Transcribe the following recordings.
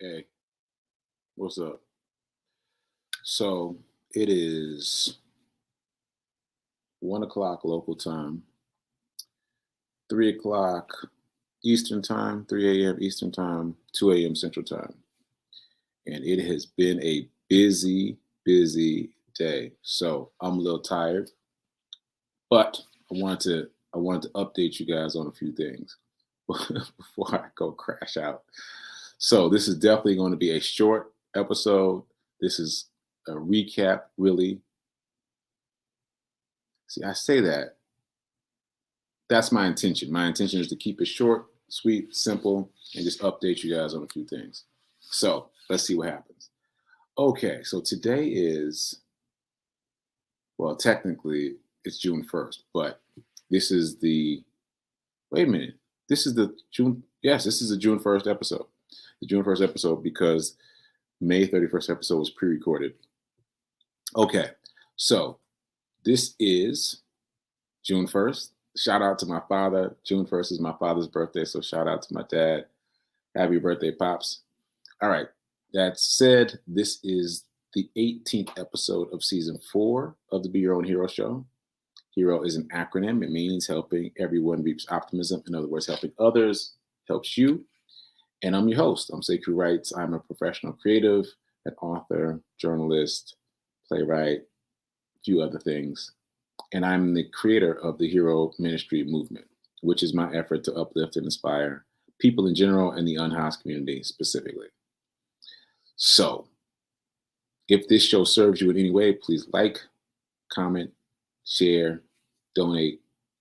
Hey, what's up? So it is 1 o'clock local time, 3 o'clock Eastern time, 3 a.m. Eastern time, 2 a.m. Central time. And it has been a busy, busy day. So I'm a little tired, but I wanted to update you guys on a few things before I go crash out. So this is definitely going to be a short episode. This is a recap, really. See, I say that. That's my intention. My intention is to keep it short, sweet, simple, and just update you guys on a few things. So let's see what happens. Okay, so today is, well, technically it's June 1st, but this is the, wait a minute, this is the June, yes, this is the June 1st episode. The June 1st episode because May 31st episode was pre recorded. Okay, so this is June 1st. Shout out to my father. June 1st is my father's birthday, so shout out to my dad. Happy birthday, Pops. All right, that said, this is the 18th episode of season 4 of the Be Your Own Hero show. HERO is an acronym. It means helping everyone reach optimism. In other words, helping others helps you. And I'm your host. I'm sekouwrites. I'm a professional creative, an author, journalist, playwright, a few other things. And I'm the creator of the Hero Ministry movement, which is my effort to uplift and inspire people in general and the unhoused community specifically. So, if this show serves you in any way, please like, comment, share, donate,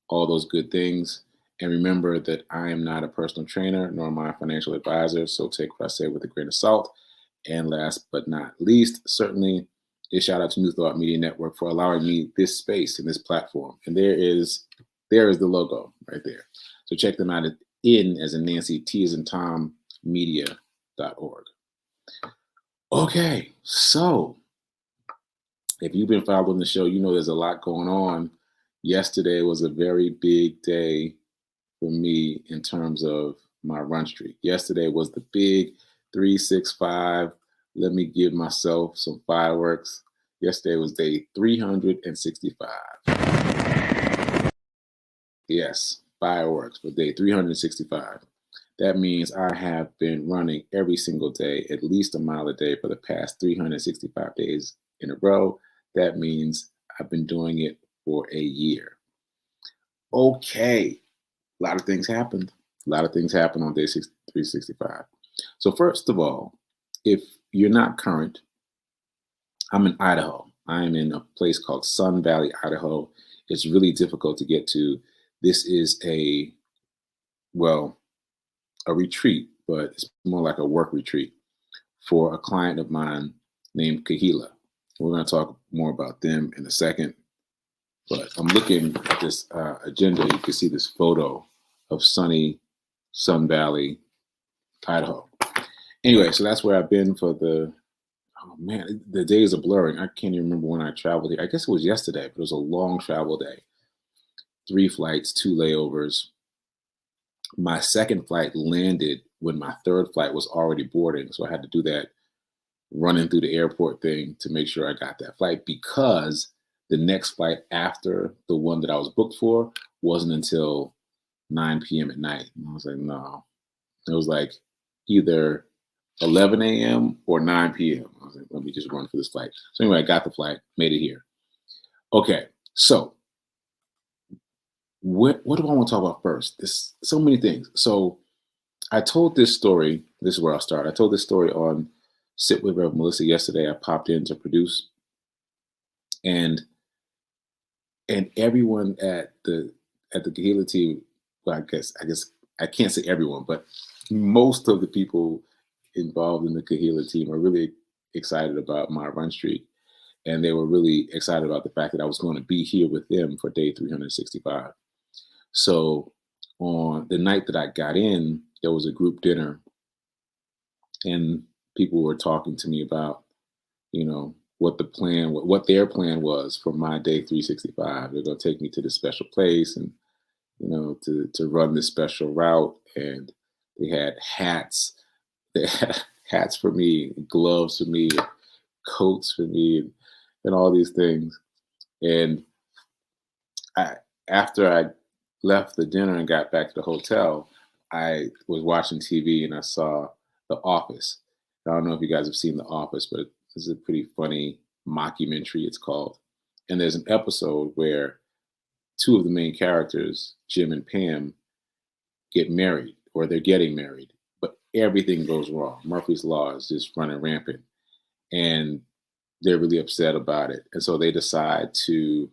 all those good things. And remember that I am not a personal trainer nor am I a financial advisor, so take what I say with a grain of salt. And last but not least, certainly, a shout out to New Thought Media Network for allowing me this space and this platform. And there is the logo right there. So check them out at in as in Nancy, T as in Tom, media.org. Okay, so if you've been following the show, you know there's a lot going on. Yesterday was a very big day for me in terms of my run streak. Yesterday was the big 365. Let me give myself some fireworks. Yesterday was day 365. Yes, fireworks for day 365. That means I have been running every single day, at least a mile a day for the past 365 days in a row. That means I've been doing it for a year. Okay, a lot of things happened. A lot of things happened on day 365. So first of all, if you're not current, I'm in Idaho. I'm in a place called Sun Valley, Idaho. It's really difficult to get to. This is a retreat, but it's more like a work retreat for a client of mine named Kahila. We're going to talk more about them in a second. But I'm looking at this agenda. You can see this photo of sunny Sun Valley, Idaho. Anyway, so that's where I've been for the days are blurring. I can't even remember when I traveled here. I guess it was yesterday, but it was a long travel day. 3 flights, 2 layovers. My second flight landed when my third flight was already boarding. So I had to do that running through the airport thing to make sure I got that flight because the next flight after the one that I was booked for wasn't until 9 p.m. at night. And I was like, no. It was like either 11 a.m. or 9 p.m. I was like, let me just run for this flight. So anyway, I got the flight, made it here. Okay, so what do I want to talk about first? There's so many things. So I told this story. This is where I'll start. I told this story on Sit with Rev Melissa yesterday. I popped in to produce, and everyone at the Kahila team. Well, I guess I can't say everyone, but most of the people involved in the Kahila team are really excited about my run streak, and they were really excited about the fact that I was going to be here with them for day 365. So on the night that I got in, there was a group dinner, and people were talking to me about, what their plan was for my day 365. They're going to take me to this special place and, to run this special route. And they had hats. They hats for me, gloves for me, coats for me, and all these things. And after I left the dinner and got back to the hotel, I was watching TV and I saw The Office. I don't know if you guys have seen The Office, but it's a pretty funny mockumentary, it's called. And there's an episode where two of the main characters, Jim and Pam, get married, or they're getting married, but everything goes wrong. Murphy's Law is just running rampant, and they're really upset about it. And so they decide to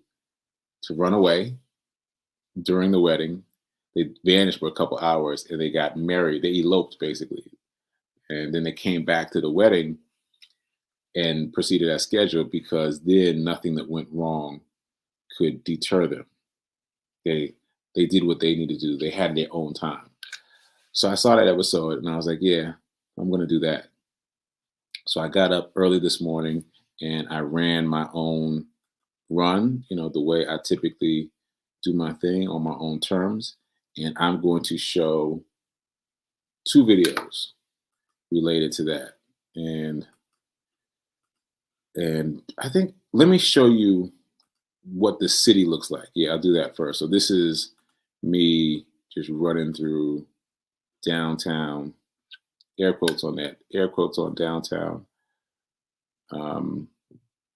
run away during the wedding. They vanished for a couple hours and they got married. They eloped basically. And then they came back to the wedding and proceeded as scheduled, because then nothing that went wrong could deter them. They did what they needed to do. They had their own time. So I saw that episode and I was like, yeah, I'm going to do that. So I got up early this morning and I ran my own run, the way I typically do my thing on my own terms. And I'm going to show 2 videos related to that. And I think, let me show you what the city looks like. Yeah, I'll do that first. So this is me just running through downtown, air quotes on that, air quotes on downtown.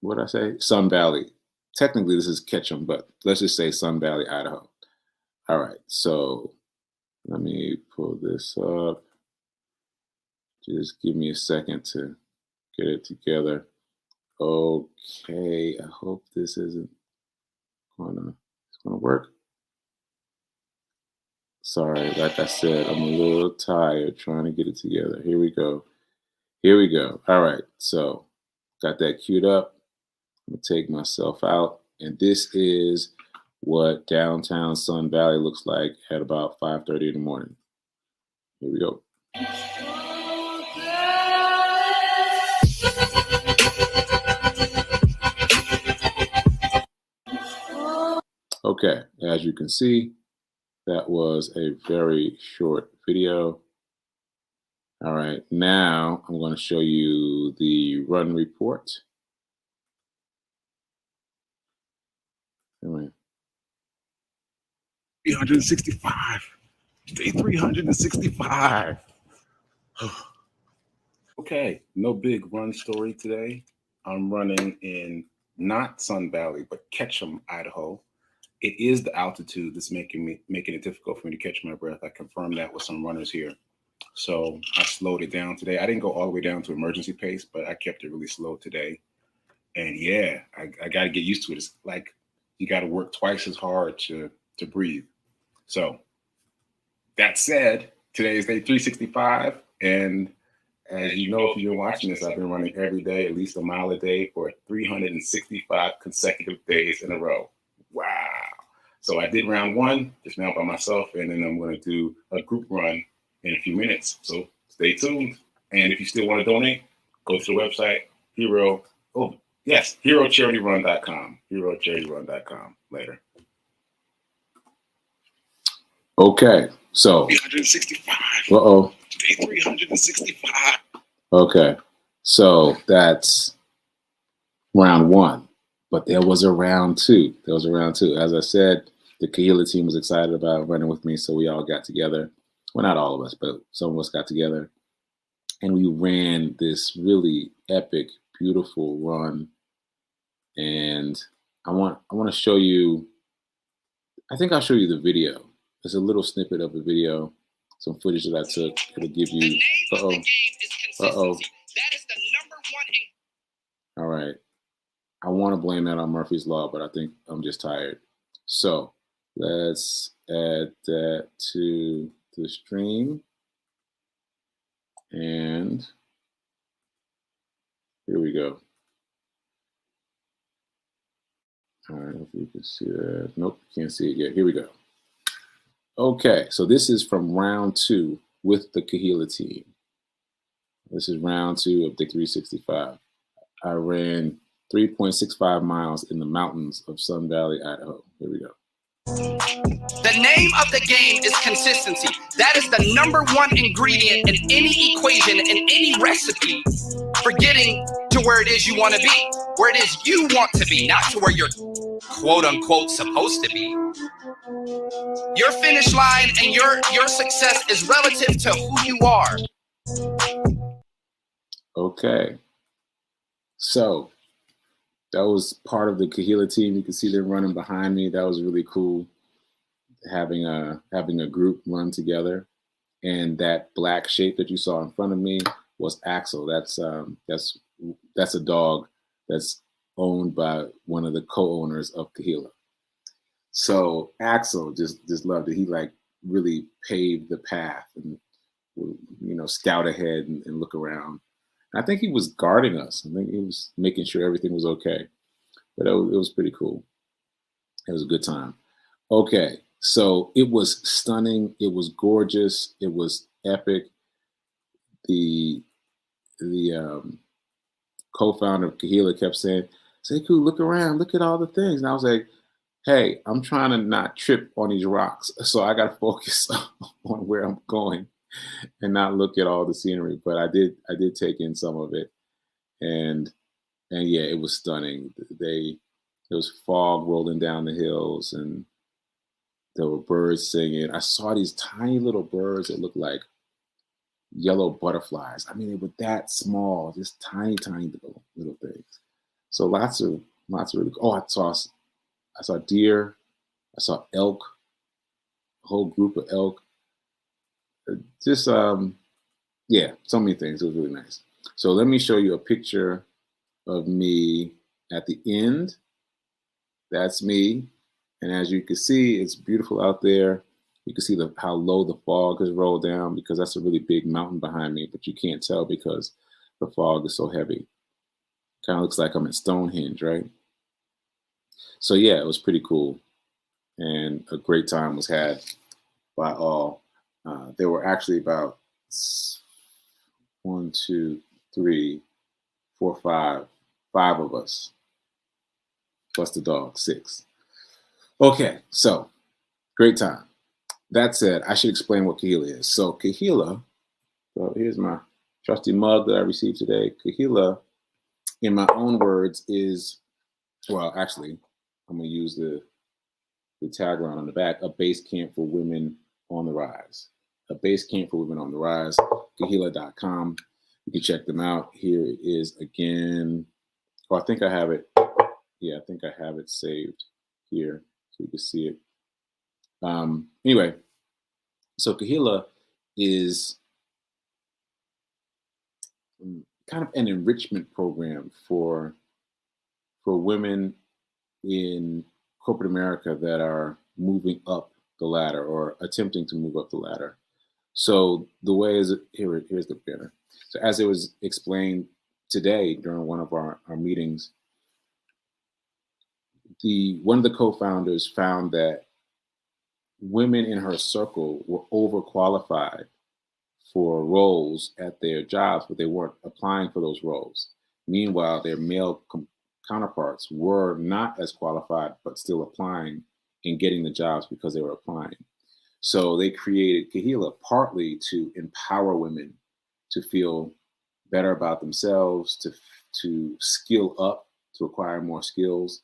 What did I say? Sun Valley. Technically this is Ketchum, but let's just say Sun Valley, Idaho. All right, so let me pull this up. Just give me a second to get it together. Okay, I hope this isn't gonna work. Sorry, like I said, I'm a little tired trying to get it together. Here we go. All right, so got that queued up. I'm gonna take myself out, and this is what downtown Sun Valley looks like at about 5:30 in the morning. Here we go. Okay, as you can see, that was a very short video. All right, now I'm going to show you the run report. Anyway. 365. Day 365. Okay, no big run story today. I'm running in not Sun Valley, but Ketchum, Idaho. It is the altitude that's making it difficult for me to catch my breath. I confirmed that with some runners here. So I slowed it down today. I didn't go all the way down to emergency pace, but I kept it really slow today. And yeah, I got to get used to it. It's like you got to work twice as hard to breathe. So that said, today is day 365. And as you know, if you've been watching this, I've been running every day, at least a mile a day for 365 consecutive days in a row. Wow. So I did round 1 just now by myself, and then I'm going to do a group run in a few minutes. So stay tuned. And if you still want to donate, go to the website, herocharityrun.com. Herocharityrun.com. Later. Okay, so 365. Uh-oh. Day 365. Okay, so that's round 1. But there was a round 2. As I said, the Kahila team was excited about running with me, so we all got together. Well, not all of us, but some of us got together. And we ran this really epic, beautiful run. And I want to show you, I think I'll show you the video. There's a little snippet of the video, some footage that I took. It'll give you, Uh-oh. That is the number 1. All right. I want to blame that on Murphy's Law, but I think I'm just tired. So let's add that to the stream. And here we go. All right, if you can see that. Nope, can't see it yet. Here we go. Okay, so this is from round 2 with the Kahila team. This is round 2 of day 365. I ran 3.65 miles in the mountains of Sun Valley, Idaho. Here we go. The name of the game is consistency. That is the number one ingredient in any equation, in any recipe for getting to where it is you want to be, where it is you want to be, not to where you're quote unquote supposed to be. Your finish line and your success is relative to who you are. Okay. So that was part of the Kahila team. You can see them running behind me. That was really cool. Having a group run together, and that black shape that you saw in front of me was Axel. That's a dog that's owned by one of the co-owners of Kahila. So Axel just loved it. He like really paved the path and scout ahead and look around. I think he was guarding us. I think he was making sure everything was okay. But it was pretty cool. It was a good time. Okay, so it was stunning. It was gorgeous. It was epic. The co-founder of Kahila kept saying, "Sekou, look around. Look at all the things." And I was like, "Hey, I'm trying to not trip on these rocks, so I got to focus on where I'm going and not look at all the scenery." But I did take in some of it, and yeah, it was stunning. There was fog rolling down the hills, and there were birds singing. I saw these tiny little birds that looked like yellow butterflies. I mean, they were that small, just tiny little things. So lots of really. Oh, I saw deer. I saw elk. A whole group of elk. Just yeah, so many things. It was really nice. So let me show you a picture of me at the end. That's me. And as you can see, it's beautiful out there. You can see how low the fog has rolled down because that's a really big mountain behind me, but you can't tell because the fog is so heavy. Kind of looks like I'm at Stonehenge, right? So yeah, it was pretty cool. And a great time was had by all. There were actually about 1, 2, 3, 4, 5 of us, plus the dog, 6. Okay, so great time. That said, I should explain what Kahila is. So Kahila, well, here's my trusty mug that I received today. Kahila, in my own words, is, well, actually, I'm going to use the tagline on the back, a base camp for women on the rise. A base camp for women on the rise, kahila.com. You can check them out. Here it is again. Oh, I think I have it. Yeah, I think I have it saved here so you can see it. Anyway, so Kahila is kind of an enrichment program for women in corporate America that are moving up the ladder or attempting to move up the ladder. So the way is here's the banner. So as it was explained today during one of our meetings, one of the co-founders found that women in her circle were overqualified for roles at their jobs, but they weren't applying for those roles. Meanwhile, their male counterparts were not as qualified, but still applying and getting the jobs because they were applying. So they created Kahila partly to empower women to feel better about themselves, to skill up, to acquire more skills,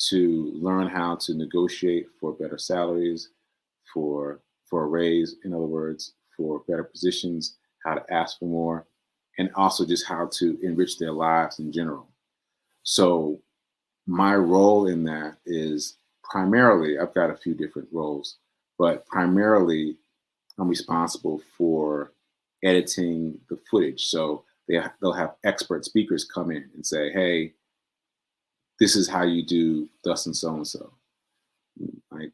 to learn how to negotiate for better salaries, for a raise, in other words, for better positions, how to ask for more, and also just how to enrich their lives in general. So my role in that is primarily, I've got a few different roles, but primarily I'm responsible for editing the footage. So they'll have expert speakers come in and say, hey, this is how you do thus and so. Like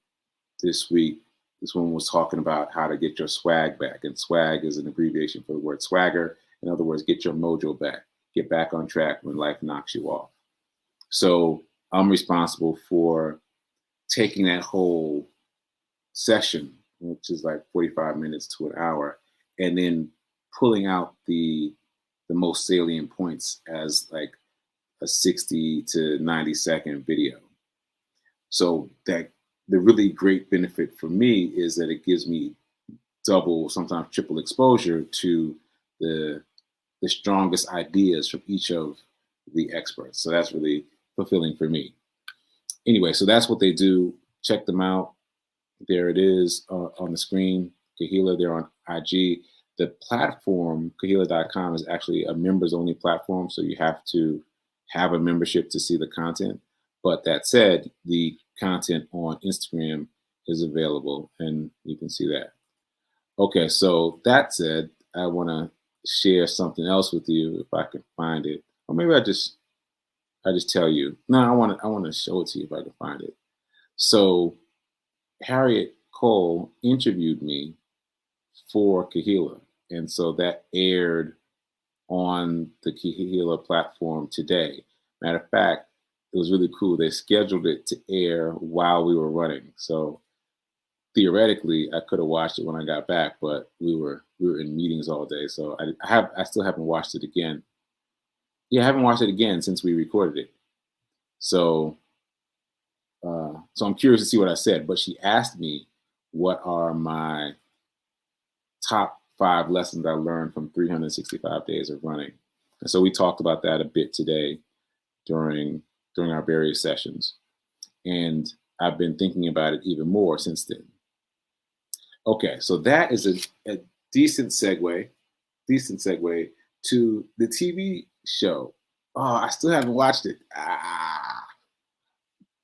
this week, this one was talking about how to get your swag back. And swag is an abbreviation for the word swagger. In other words, get your mojo back, get back on track when life knocks you off. So I'm responsible for taking that whole session, which is like 45 minutes to an hour, and then pulling out the most salient points as like a 60 to 90 second video. So that the really great benefit for me is that it gives me double, sometimes triple exposure to the strongest ideas from each of the experts. So that's really fulfilling for me. Anyway, so that's what they do. Check them out. There it is on the screen. Kahila, they're on IG. The platform, kahila.com, is actually a members only platform. So you have to have a membership to see the content. But that said, the content on Instagram is available and you can see that. Okay, so that said, I want to share something else with you if I can find it. Or maybe I just tell you. No, I want to show it to you if I can find it. So Harriet Cole interviewed me for Kahila. And so that aired on the Kahila platform today. Matter of fact, it was really cool. They scheduled it to air while we were running. So theoretically, I could have watched it when I got back, but we were in meetings all day. So I still haven't watched it again. Yeah, I haven't watched it again since we recorded it. So so I'm curious to see what I said. But she asked me what are my top 5 lessons I learned from 365 days of running. And so we talked about that a bit today during our various sessions. And I've been thinking about it even more since then. Okay, so that is a decent segue to the TV show. Oh, I still haven't watched it.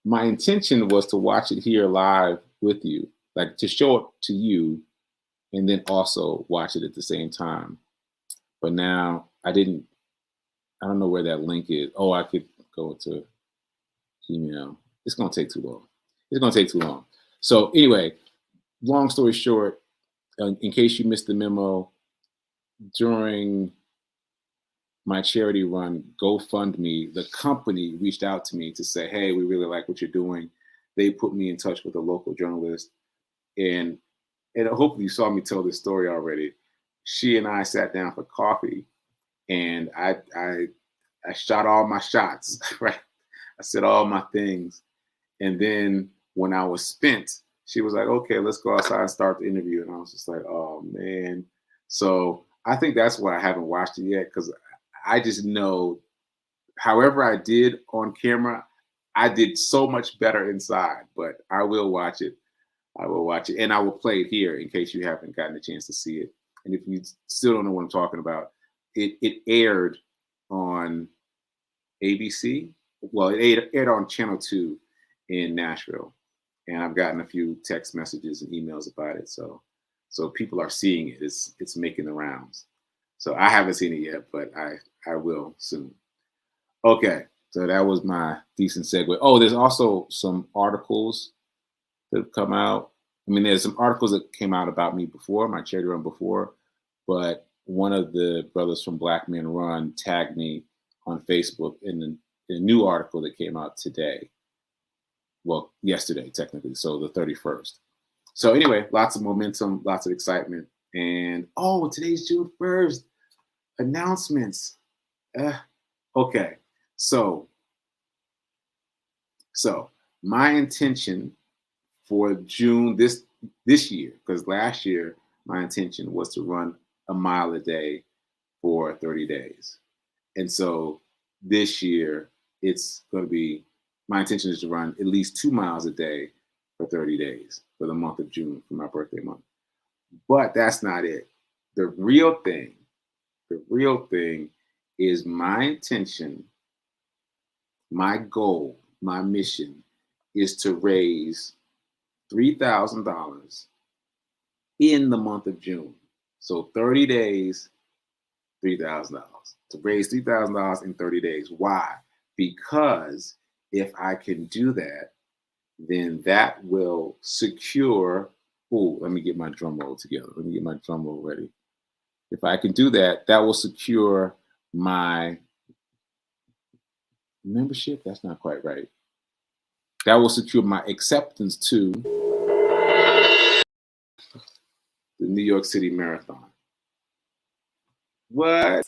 My intention was to watch it here live with you, like to show it to you and then also watch it at the same time. But now I don't know where that link is. Oh, I could go to email. It's going to take too long. So anyway, long story short, in case you missed the memo, during my charity run, GoFundMe, the company reached out to me to say, hey, we really like what you're doing. They put me in touch with a local journalist. And hopefully you saw me tell this story already. She and I sat down for coffee and I shot all my shots, right? I said all my things. And then when I was spent, she was like, okay, let's go outside and start the interview. And I was just like, oh man. So I think that's why I haven't watched it yet, because I just know however I did on camera, I did so much better inside, but I will watch it. And I will play it here in case you haven't gotten a chance to see it. And if you still don't know what I'm talking about, it aired on ABC. Well, it aired on Channel 2 in Nashville. And I've gotten a few text messages and emails about it. So people are seeing it. It's making the rounds. So I haven't seen it yet, but I will soon. Okay, so that was my decent segue. Oh, there's also some articles that have come out. I mean, there's some articles that came out about me before, my charity run before, but one of the brothers from Black Men Run tagged me on Facebook in a new article that came out today. Well, yesterday, technically, so the 31st. So anyway, lots of momentum, lots of excitement. And today's June 1st. Announcements. Okay, so my intention for June this year, because last year my intention was to run a mile a day for 30 days. And so this year it's going to be, my intention is to run at least 2 miles a day for 30 days for the month of June, for my birthday month. But that's not it. The real thing is my intention, my goal, my mission is to raise $3,000 in the month of June. So 30 days, $3,000. To raise $3,000 in 30 days. Why? Because if I can do that, then that will secure, let me get my drum roll together. Let me get my drum roll ready. If I can do that, that will secure my membership. That's not quite right. That will secure my acceptance to the New York City Marathon. What?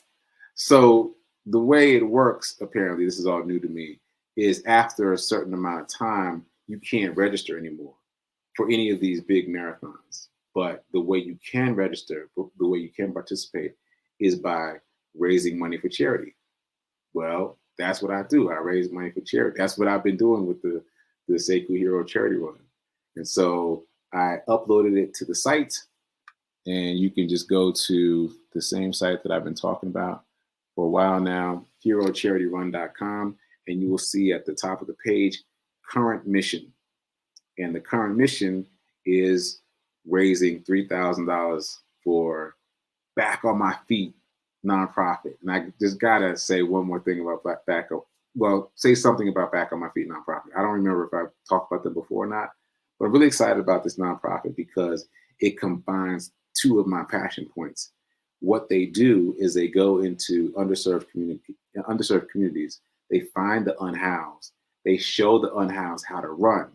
So the way it works, apparently, this is all new to me, is after a certain amount of time, you can't register anymore. for any of these big marathons. But the way you can register, the way you can participate is by raising money for charity. Well, that's what I do. I raise money for charity. That's what I've been doing with the Sekou Hero Charity Run. And so I uploaded it to the site, and you can just go to the same site that I've been talking about for a while now, herocharityrun.com, and you will see at the top of the page, current mission. And the current mission is raising $3,000 for Back on My Feet nonprofit. And I just gotta say one more thing about say something about Back on My Feet nonprofit. I don't remember if I talked about them before or not, but I'm really excited about this nonprofit because it combines two of my passion points. What they do is they go into underserved communities. They find the unhoused. They show the unhoused how to run,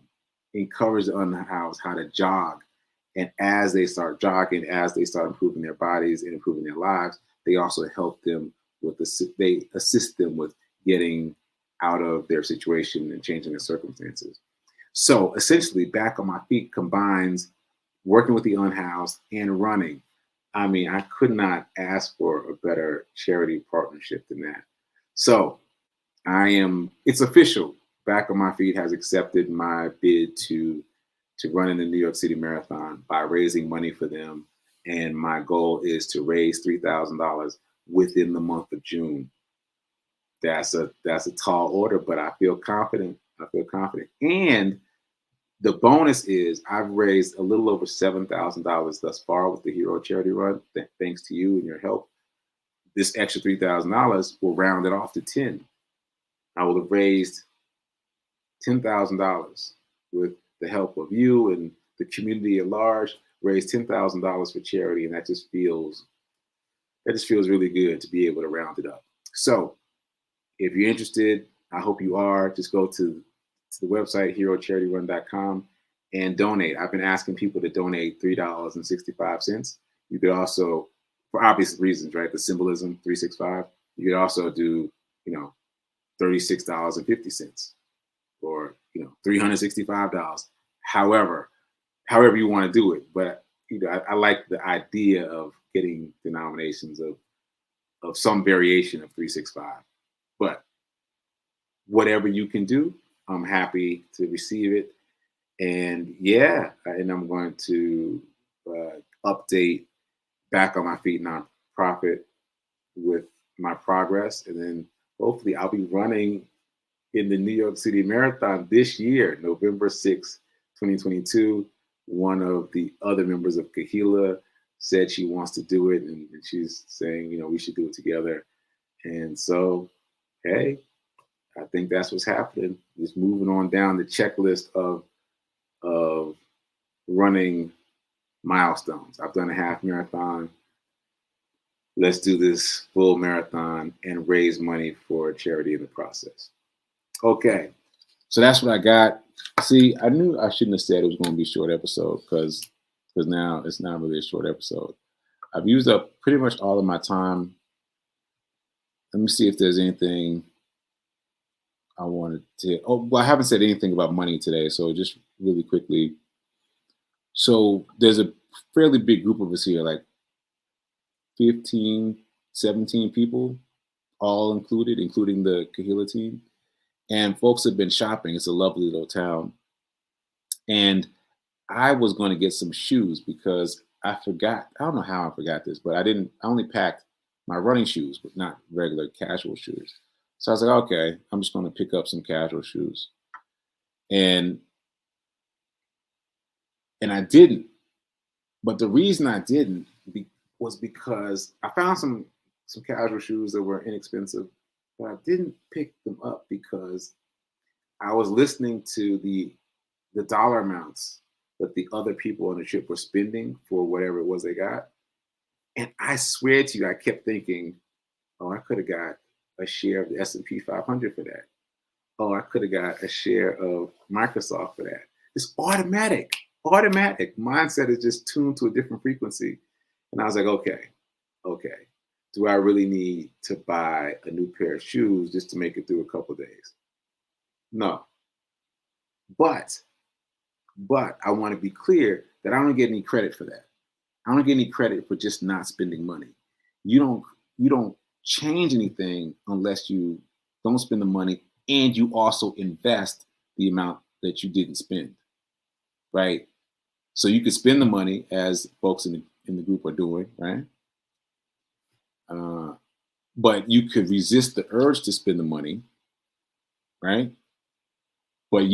encourage the unhoused how to jog. And as they start jogging, as they start improving their bodies and improving their lives, they also help them they assist them with getting out of their situation and changing their circumstances. So essentially, Back on My Feet combines working with the unhoused and running. I mean, I could not ask for a better charity partnership than that. So it's official. Back on My Feet has accepted my bid to run in the New York City Marathon by raising money for them. And my goal is to raise $3,000 within the month of June. That's a tall order, but I feel confident. And the bonus is I've raised a little over $7,000 thus far with the Hero Charity Run, thanks to you and your help. This extra $3,000 will round it off to 10. I will have raised $10,000 with the help of you and the community at large. Raised $10,000 for charity, and that just feels really good to be able to round it up. So if you're interested, I hope you are, just go to the website, herocharityrun.com, and donate. I've been asking people to donate $3.65. You could also, for obvious reasons, right? The symbolism, 365. You could also do, $36.50 or, $365. However you want to do it. But, I like the idea of getting denominations of some variation of 365. But whatever you can do, I'm happy to receive it. And and I'm going to update Back on My Feet nonprofit with my progress. And then hopefully I'll be running in the New York City Marathon this year, November 6th, 2022. One of the other members of Kahila said she wants to do it, and she's saying, we should do it together. And so, hey, I think that's what's happening. Just moving on down the checklist of running milestones. I've done a half marathon. Let's do this full marathon and raise money for charity in the process. Okay, so that's what I got. See, I knew I shouldn't have said it was going to be a short episode because now it's not really a short episode. I've used up pretty much all of my time. Let me see if there's anything I wanted to. Oh, well, I haven't said anything about money today, so just really quickly. So there's a fairly big group of us here, like 15, 17 people, all included, including the Kahila team. And folks have been shopping. It's a lovely little town. And I was going to get some shoes because I forgot. I don't know how I forgot this, but I only packed my running shoes, but not regular casual shoes. So I was like, okay, I'm just going to pick up some casual shoes. And I didn't. But the reason I didn't was because I found some casual shoes that were inexpensive, but I didn't pick them up because I was listening to the dollar amounts that the other people on the trip were spending for whatever it was they got. And I swear to you, I kept thinking, oh, I could have got a share of the S&P 500 for that. Oh, I could have got a share of Microsoft for that. It's automatic. Mindset is just tuned to a different frequency. And I was like, okay. Do I really need to buy a new pair of shoes just to make it through a couple of days? No. But But I want to be clear that I don't get any credit for that. I don't get any credit for just not spending money. You don't change anything unless you don't spend the money and you also invest the amount that you didn't spend, right? So you could spend the money as folks in the group are doing, right? But you could resist the urge to spend the money, right? But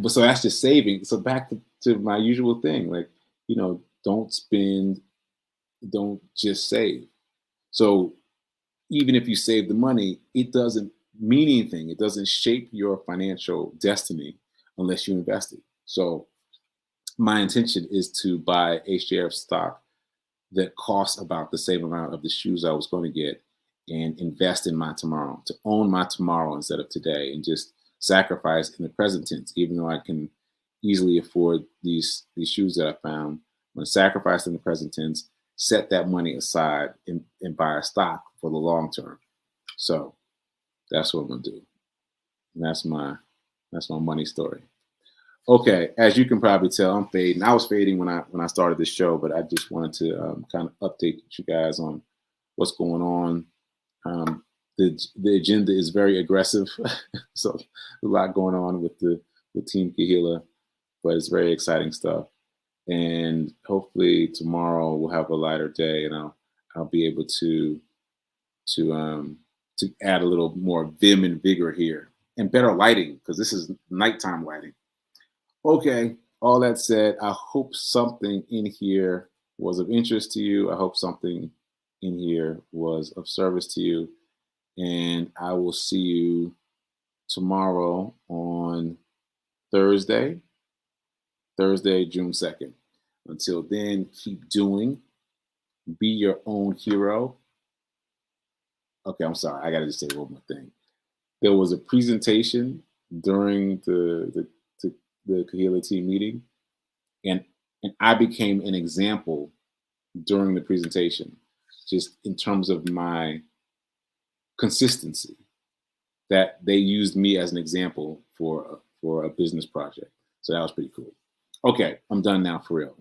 so that's just saving. So back to my usual thing, like, don't spend, don't just save. So even if you save the money, it doesn't mean anything. It doesn't shape your financial destiny unless you invest it. So my intention is to buy a share of stock that costs about the same amount of the shoes I was going to get and invest in my tomorrow, to own my tomorrow instead of today, and just sacrifice in the present tense, even though I can easily afford these shoes that I found. I'm going to sacrifice in the present tense, set that money aside, and buy a stock for the long term. So that's what I'm going to do. And that's my money story. Okay, as you can probably tell, I'm fading. I was fading when I started this show, but I just wanted to kind of update you guys on what's going on. The agenda is very aggressive, so a lot going on with Team Kahila, but it's very exciting stuff. And hopefully tomorrow we'll have a lighter day, and I'll be able to add a little more vim and vigor here, and better lighting, because this is nighttime lighting. Okay, all that said, I hope something in here was of interest to you. I hope something in here was of service to you. And I will see you tomorrow on Thursday, June 2nd. Until then, keep doing. Be your own hero. Okay, I'm sorry. I got to just say one more thing. There was a presentation during the Kahila team meeting, and I became an example during the presentation, just in terms of my consistency, that they used me as an example for a business project. So that was pretty cool. Okay, I'm done now for real.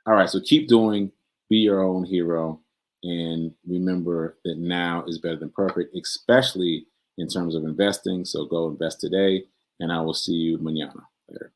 All right, so keep doing, be your own hero, and remember that now is better than perfect, especially in terms of investing. So go invest today, and I will see you mañana. Later.